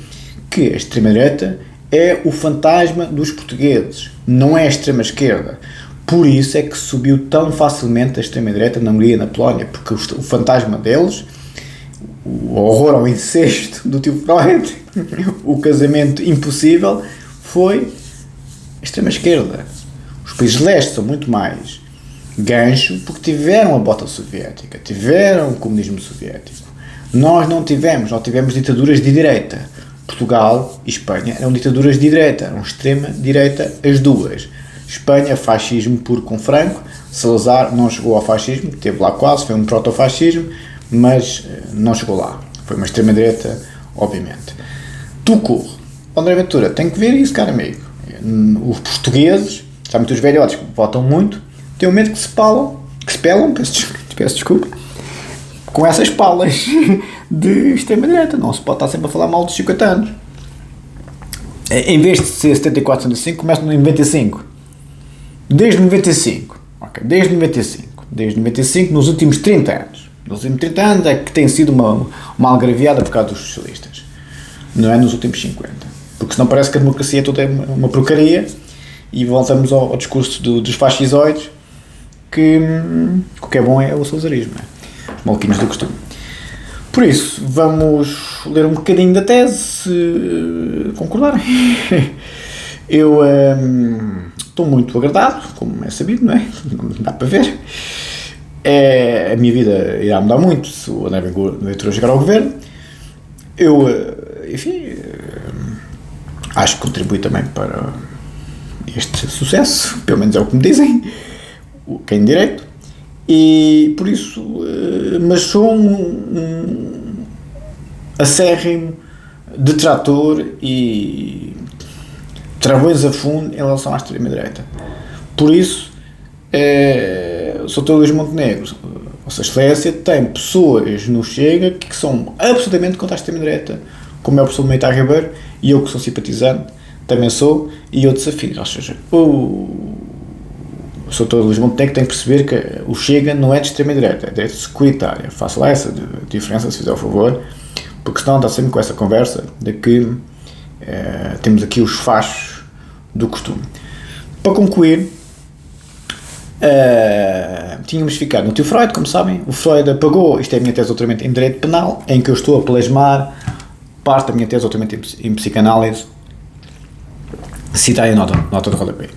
que a extrema-direita é o fantasma dos portugueses, não é a extrema-esquerda. Por isso é que subiu tão facilmente a extrema-direita na Hungria e na Polónia, porque o fantasma deles, o horror ao incesto do tio Freud, o casamento impossível, foi a extrema-esquerda. Os países leste são muito mais gancho porque tiveram a bota soviética, tiveram o comunismo soviético. Nós não tivemos, nós tivemos ditaduras de direita. Portugal e Espanha eram ditaduras de direita, eram extrema-direita as duas. Espanha, fascismo puro com Franco, Salazar não chegou ao fascismo, esteve lá quase, foi um proto-fascismo, mas não chegou lá. Foi uma extrema-direita, obviamente. Tucur, André Ventura, tem que ver isso, caro amigo. Os portugueses, já muitos velhotes que votam muito, têm o medo que se pelam, peço desculpa, com essas palas de extrema-direita. Não se pode estar sempre a falar mal dos 50 anos. Em vez de ser 74, 75, começa no 95. Desde 95. Ok, desde 95. Desde 95, nos últimos 30 anos. Nos últimos 30 anos é que tem sido uma algarviada por causa dos socialistas. Não é nos últimos 50. Porque senão parece que a democracia toda é uma porcaria e voltamos ao discurso dos fascisoides que o que é bom é o salazarismo, não é? Os maluquinhos do costume. Por isso, vamos ler um bocadinho da tese, se concordarem. Eu estou muito agradado, como é sabido, não é? Não dá para ver. A minha vida irá mudar muito se o André Ventura chegar ao governo. Eu, enfim, acho que contribui também para este sucesso, pelo menos é o que me dizem, quem direito. E por isso, mas sou um acérrimo detrator e travões a fundo em relação à extrema-direita. Por isso, sou Sr. Luís Montenegro, Vossa Excelência, tem pessoas no Chega que são absolutamente contra a extrema-direita, como é o professor Militar Ribeiro, e eu que sou simpatizante, também sou, e eu desafio. Ou seja, o Sr. Luís Montenegro tem que perceber que o Chega não é de extrema-direita, é de direita securitária. Faça lá essa diferença, se fizer o favor, porque senão está sempre com essa conversa de que temos aqui os fachos do costume. Para concluir, tínhamos ficado no tio Freud, como sabem. O Freud apagou, isto é a minha tese de doutoramento em Direito Penal, em que eu estou a plasmar parte da minha tese de doutoramento em Psicanálise, citada em nota de rodapé.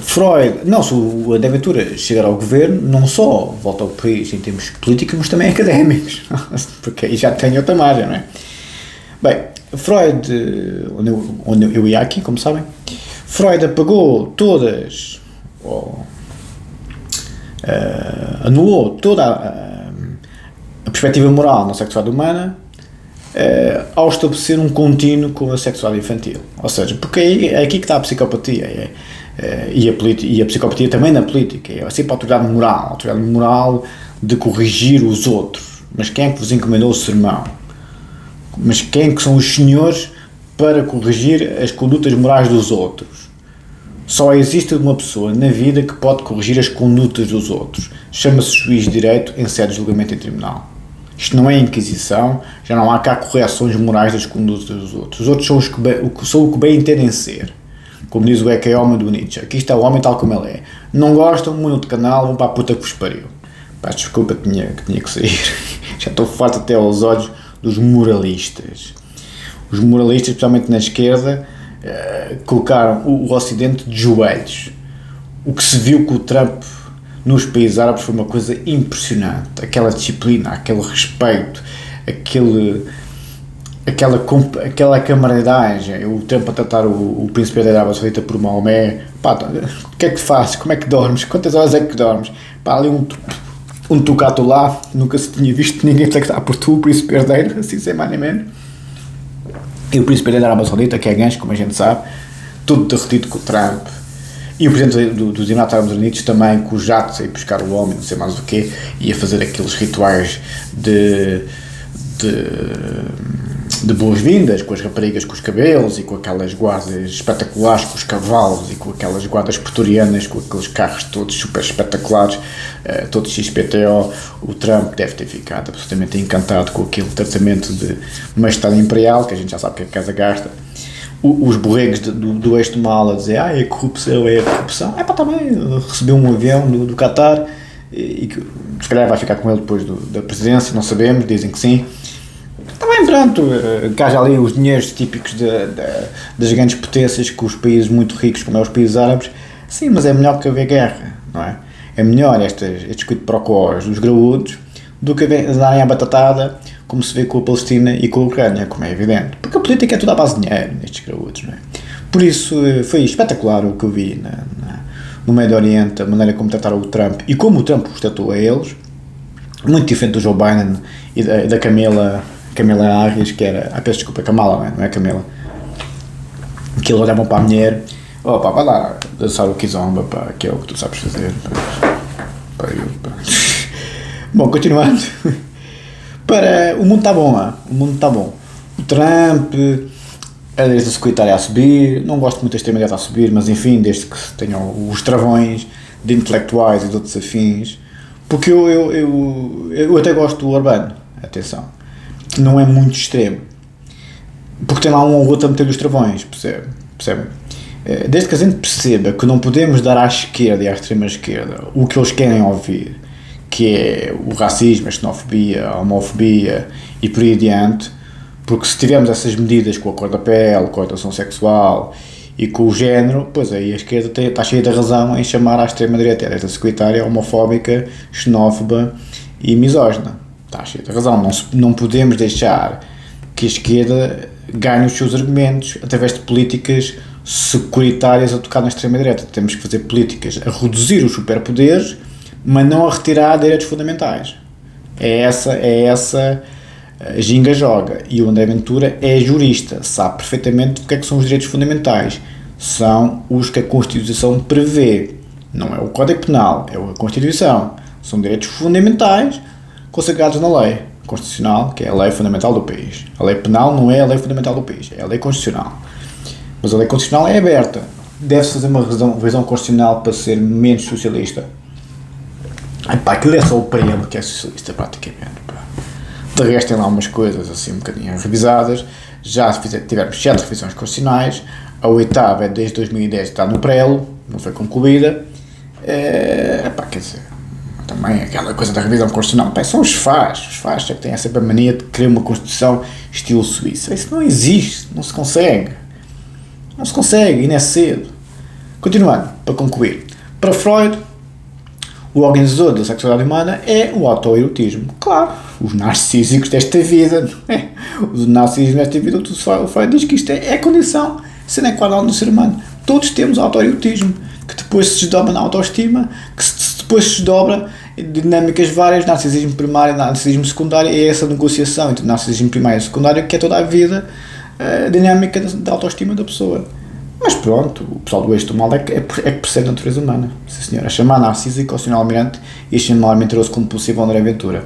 Freud, não, se o André Ventura chegar ao governo, não só volta ao país em termos políticos, mas também académicos, porque aí já tem outra margem, não é? Bem, Freud, onde eu ia aqui, como sabem, Freud apagou todas, anulou toda a perspectiva moral na sexualidade humana, ao estabelecer um contínuo com a sexualidade infantil. Ou seja, porque é aqui que está a psicopatia, e a psicopatia também na política, é sempre a autoridade moral de corrigir os outros. Mas quem é que vos encomendou o sermão? Mas quem é que são os senhores para corrigir as condutas morais dos outros? Só existe uma pessoa na vida que pode corrigir as condutas dos outros. Chama-se juiz de direito em sede de julgamento em tribunal. Isto não é Inquisição, já não há cá correções morais das condutas dos outros. Os outros são o que bem entendem ser. Como diz o Ecce Homo do Nietzsche. Aqui está o homem tal como ele é. Não gostam, mudam de canal, vão para a puta que vos pariu. Peço desculpa que tinha que sair. Já estou farto até aos olhos dos moralistas. Os moralistas, especialmente na esquerda, colocaram o Ocidente de joelhos. O que se viu com o Trump nos países árabes foi uma coisa impressionante. Aquela disciplina, aquele respeito, aquela camaradagem. O Trump a tratar o príncipe da Arábia Saudita por Maomé. Pá, o que é que fazes? Como é que dormes? Quantas horas é que dormes? Pá, ali um tocato lá, nunca se tinha visto ninguém está por tu, o príncipe herdeiro, assim sem mais nem menos. E o príncipe da Arábia Saudita, que é gancho, como a gente sabe, tudo derretido com o Trump. E o presidente dos Emirados Árabes Unidos também, com os jatos a ir buscar o homem, não sei mais o quê, e a fazer aqueles rituais de boas-vindas, com as raparigas com os cabelos e com aquelas guardas espetaculares com os cavalos e com aquelas guardas pretorianas com aqueles carros todos super espetaculares, todos XPTO. O Trump deve ter ficado absolutamente encantado com aquele tratamento de majestade imperial, que a gente já sabe que a casa gasta. Os borregos do eixo de mala a dizer é corrupção, é corrupção. Pá, também recebeu um avião do Qatar e se calhar vai ficar com ele depois da presidência, não sabemos, dizem que sim. Também, pronto, que haja ali os dinheiros típicos das grandes potências que os países muito ricos, como é os países árabes, sim, mas é melhor que haver guerra, não é? É melhor estes quid-pro-quos dos graúdos do que darem a batatada, como se vê com a Palestina e com a Ucrânia, como é evidente. Porque a política é tudo à base de dinheiro nestes graúdos, não é? Por isso foi espetacular o que eu vi no Médio Oriente, a maneira como trataram o Trump e como o Trump os tratou a eles, muito diferente do Joe Biden e da Kamala Harris, que era, peço desculpa, Kamala, não é Camila, que eles olhavam para a mulher, pá, vai lá dançar o kizomba, pá, que é o que tu sabes fazer, pá. Bom, continuando, o mundo está bom lá, o mundo está bom, o Trump, a direita securitária a subir, não gosto muito da extrema-direita a subir, mas enfim, desde que tenham os travões de intelectuais e de outros afins, porque eu até gosto do Urbano, atenção, não é muito extremo, porque tem lá um ou outro a meter os travões, percebe? Desde que a gente perceba que não podemos dar à esquerda e à extrema-esquerda o que eles querem ouvir, que é o racismo, a xenofobia, a homofobia e por aí adiante, porque se tivermos essas medidas com a cor da pele, com a orientação sexual e com o género, pois aí a esquerda está cheia de razão em chamar a extrema-direita, a securitária, homofóbica, xenófoba e misógina. Está cheia de razão. Não podemos deixar que a esquerda ganhe os seus argumentos através de políticas securitárias a tocar na extrema-direita. Temos que fazer políticas a reduzir os superpoderes, mas não a retirar direitos fundamentais. É essa a ginga joga. E o André Ventura é jurista, sabe perfeitamente o que é que são os direitos fundamentais. São os que a Constituição prevê. Não é o Código Penal, é a Constituição. São direitos fundamentais consagrados na lei constitucional, que é a lei fundamental do país. A lei penal não é a lei fundamental do país, é a lei constitucional. Mas a lei constitucional é aberta. Deve-se fazer uma revisão constitucional para ser menos socialista. Aquilo é só o preâmbulo que é socialista, praticamente. De resto, tem lá umas coisas assim um bocadinho revisadas. Já tivemos 7 revisões constitucionais. A 8ª é desde 2010, está no prelo, não foi concluída. Quer dizer, também aquela coisa da revisão constitucional, são os fachos é que têm sempre a mania de querer uma Constituição estilo Suíça. Isso não existe, não se consegue, e não é cedo. Continuando, para concluir, para Freud, o organizador da sexualidade humana é o autoerotismo. Claro, os narcísicos desta vida, não é? Os narcísicos desta vida, o Freud diz que isto é condição sine qua non do ser humano. Todos temos autoerotismo, que depois se desdobra na autoestima, que depois se desdobra em dinâmicas várias, narcisismo primário e narcisismo secundário, e é essa negociação entre narcisismo primário e secundário que é toda a vida a dinâmica da autoestima da pessoa. Mas pronto, o pessoal do eixo do mal é que percebe a natureza humana. Sim, senhora, chamar narcísico ao Sr. Almirante e chamar mentiroso como possível André Ventura.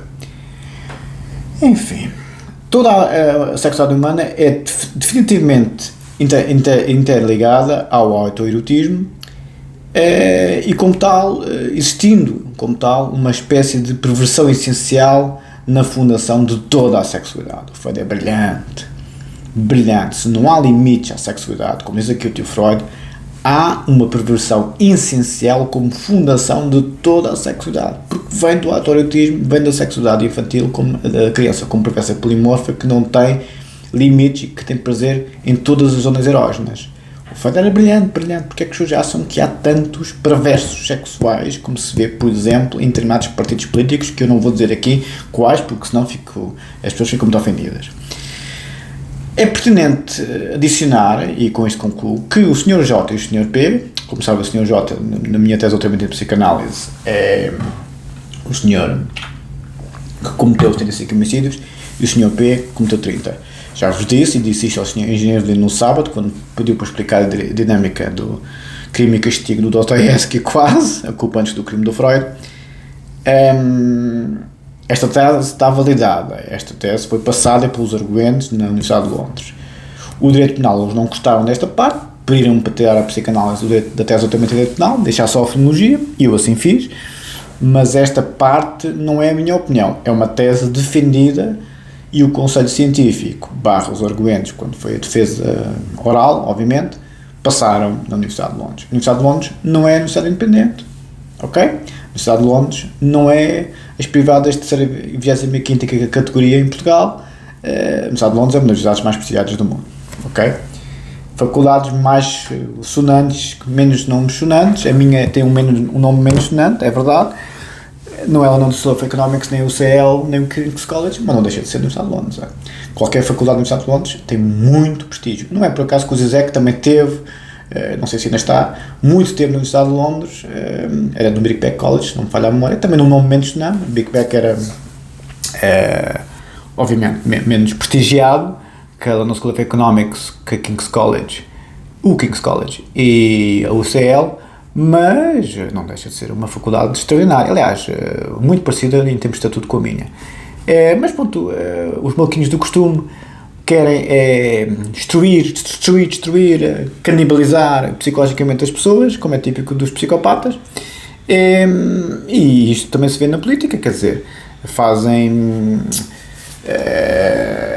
Enfim, toda a sexualidade humana é definitivamente interligada ao autoerotismo e como tal, existindo como tal uma espécie de perversão essencial na fundação de toda a sexualidade. O Freud é brilhante. Se não há limites à sexualidade, como diz aqui o tio Freud, há uma perversão essencial como fundação de toda a sexualidade, porque vem do autoerotismo, vem da sexualidade infantil, como a criança como perversa polimorfa que não tem limites e que tem prazer em todas as zonas erógenas. O Freud era brilhante, porque é que os já acham que há tantos perversos sexuais, como se vê, por exemplo, em determinados partidos políticos, que eu não vou dizer aqui quais, porque senão as pessoas ficam muito ofendidas. É pertinente adicionar, e com isto concluo, que o Sr. J e o Sr. P, como sabe, o Sr. J, na minha tese de psicanálise, é o senhor que cometeu 75 homicídios e o Sr. P cometeu 30. Já vos disse, e disse isto ao Sr. Engenheiro no sábado, quando pediu para explicar a dinâmica do crime e castigo do Dostoiévski, quase, a culpa antes do crime do Freud. Esta tese está validada, esta tese foi passada pelos arguentes na Universidade de Londres. O direito penal, eles não gostaram desta parte, pediram-me para tirar a psicanálise da tese do direito penal, deixar só a fonologia, e eu assim fiz, mas esta parte não é a minha opinião, é uma tese defendida e o Conselho Científico, os arguentes, quando foi a defesa oral, obviamente, passaram na Universidade de Londres. A Universidade de Londres não é a Universidade Independente, ok? na cidade de Londres, não é as privadas de terceira e 25ª categoria em Portugal. Na cidade de Londres é uma das cidades mais prestigiadas do mundo, ok? Faculdades mais sonantes, menos nomes sonantes. A minha tem um nome menos sonante, é verdade. Não é a London School of Economics, nem o UCL, nem o King's College, mas não deixa de ser no Estado de Londres. É. Qualquer faculdade no Estado de Londres tem muito prestígio. Não é por acaso que o Zizek também teve, não sei se ainda está, muito tempo no Estado de Londres, era do Birkbeck College, não me falha a memória, também num nome menos sonante. Birkbeck era, obviamente, menos prestigiado que a London School of Economics, que a King's College, o King's College e a UCL, mas não deixa de ser uma faculdade extraordinária, aliás, muito parecida em termos de estatuto com a minha. Mas pronto, os maluquinhos do costume querem destruir, canibalizar psicologicamente as pessoas, como é típico dos psicopatas, e isto também se vê na política, quer dizer, fazem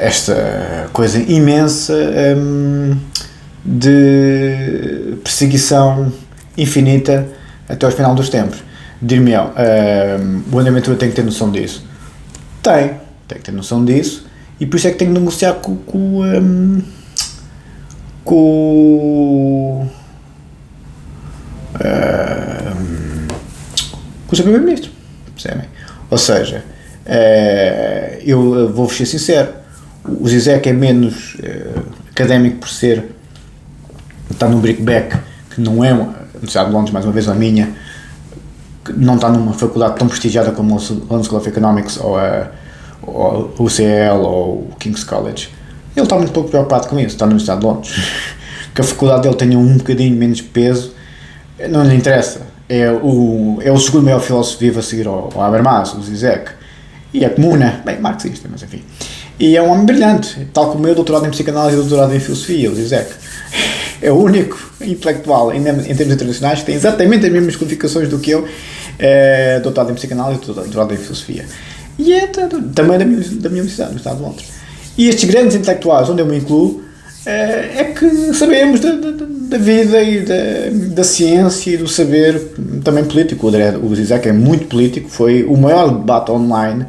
esta coisa imensa de perseguição infinita até ao final dos tempos. Dir-me o André Ventura tem que ter noção disso. Tem que ter noção disso, e por isso é que tem que negociar com o seu primeiro-ministro, percebem? Ou seja, eu vou-vos ser sincero, o Zizek é menos académico por está no Birkbeck, que não é uma Universidade de Londres, mais uma vez a minha, que não está numa faculdade tão prestigiada como a London School of Economics ou o UCL ou o King's College. Ele está muito pouco preocupado com isso, está na Universidade de Londres. Que a faculdade dele tenha um bocadinho menos peso, não lhe interessa. É o segundo maior filósofo vivo a seguir ao Habermas, o Zizek. E é comuna, bem, marxista, mas enfim. E é um homem brilhante, tal como eu, doutorado em psicanálise e doutorado em filosofia, o Zizek. É o único intelectual, em termos internacionais, que tem exatamente as mesmas qualificações do que eu, doutorado em psicanálise e doutorado em filosofia. E é também da minha universidade, no Estado de Londres. E estes grandes intelectuais, onde eu me incluo, é que sabemos da vida e da ciência e do saber também político. O Zizek é muito político, foi o maior debate online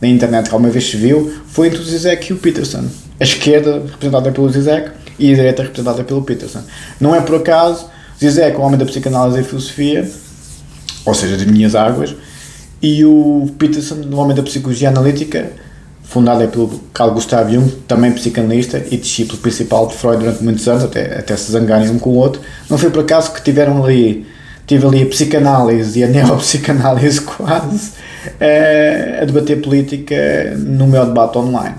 na internet que alguma vez se viu, foi entre o Zizek e o Peterson. A esquerda representada pelo Zizek e a direita representada pelo Peterson. Não é por acaso, Zizek é o homem da psicanálise e filosofia, ou seja, das minhas águas, e o Peterson, o homem da psicologia analítica, fundado pelo Carl Gustav Jung, também psicanalista e discípulo principal de Freud durante muitos anos, até se zangarem um com o outro. Não foi por acaso que tive ali a psicanálise e a neopsicanálise quase a debater política no meu debate online.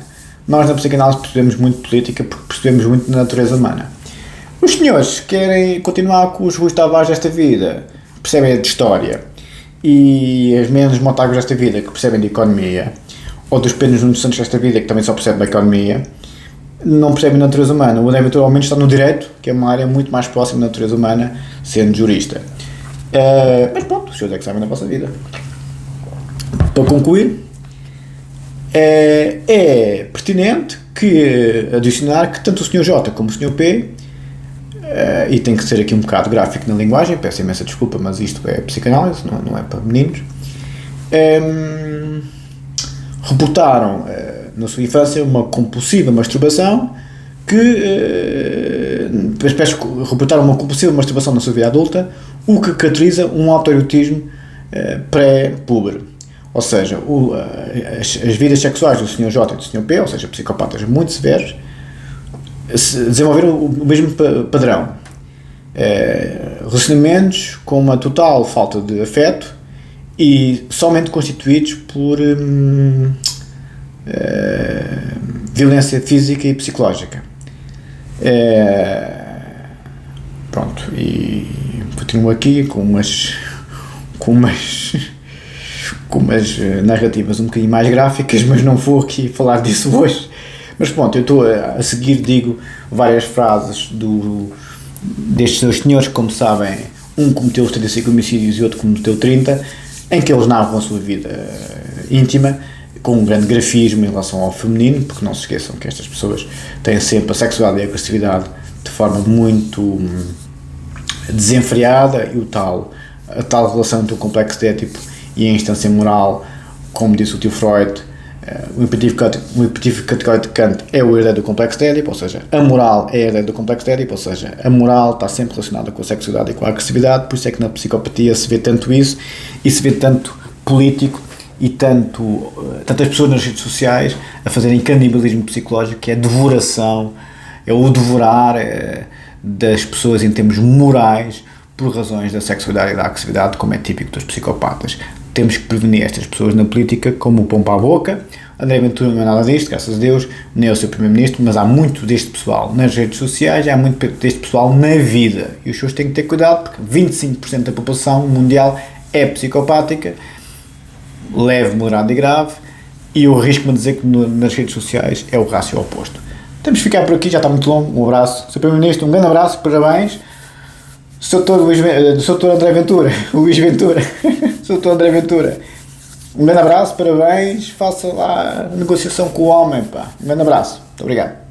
Nós na psicanálise percebemos muito política porque percebemos muito da natureza humana. Os senhores querem continuar com os Rui Tavares desta vida, percebem de história, e as menos Montáguas desta vida, que percebem de economia, ou dos Pedro Nuno Santos desta vida, que também só percebem da economia, não percebem a natureza humana. O André Ventura, ao menos, está no direito, que é uma área muito mais próxima da natureza humana, sendo jurista. Mas pronto, os senhores é que sabem da vossa vida. Para concluir, é pertinente que adicionar que tanto o Sr. J como o Sr. P, e tem que ser aqui um bocado gráfico na linguagem, peço imensa desculpa, mas isto é psicanálise, não é para meninos, reportaram na sua infância uma compulsiva masturbação reportaram uma compulsiva masturbação na sua vida adulta, o que caracteriza um autoerotismo pré-púbero. Ou seja, as vidas sexuais do Sr. J e do Sr. P, ou seja, psicopatas muito severos, desenvolveram o mesmo padrão. Relacionamentos com uma total falta de afeto e somente constituídos por violência física e psicológica. Pronto, e continuo aqui com umas narrativas um bocadinho mais gráficas, mas não vou aqui falar disso hoje. Mas pronto, eu estou a seguir, digo várias frases destes dois senhores, que, como sabem, um cometeu os 35 homicídios e outro cometeu 30, em que eles narram a sua vida íntima, com um grande grafismo em relação ao feminino, porque não se esqueçam que estas pessoas têm sempre a sexualidade e a agressividade de forma muito desenfreada, e a tal relação entre o complexo de Édipo e a instância moral, como disse o tio Freud, o imperativo categórico de Kant é o herdeiro do complexo de Édipo, ou seja, a moral é herdeiro do complexo de Édipo, ou seja, a moral está sempre relacionada com a sexualidade e com a agressividade, por isso é que na psicopatia se vê tanto isso, e se vê tanto político e tantas pessoas nas redes sociais a fazerem canibalismo psicológico, que é devoração, é o devorar das pessoas em termos morais, por razões da sexualidade e da agressividade, como é típico dos psicopatas. Temos que prevenir estas pessoas na política como o pão para a boca. André Ventura não é nada disto, graças a Deus, nem é o seu primeiro-ministro, mas há muito deste pessoal nas redes sociais, há muito deste pessoal na vida, e os senhores têm que ter cuidado, porque 25% da população mundial é psicopática, leve, moderado e grave, e eu arrisco-me a dizer que nas redes sociais é o rácio oposto. Temos que ficar por aqui, já está muito longo. Um abraço, Sr. Primeiro-Ministro, um grande abraço, parabéns. Sr. André Ventura, Luís Ventura, Sr. André Ventura, um grande abraço, parabéns, faça lá a negociação com o homem, pá. Um grande abraço, muito obrigado.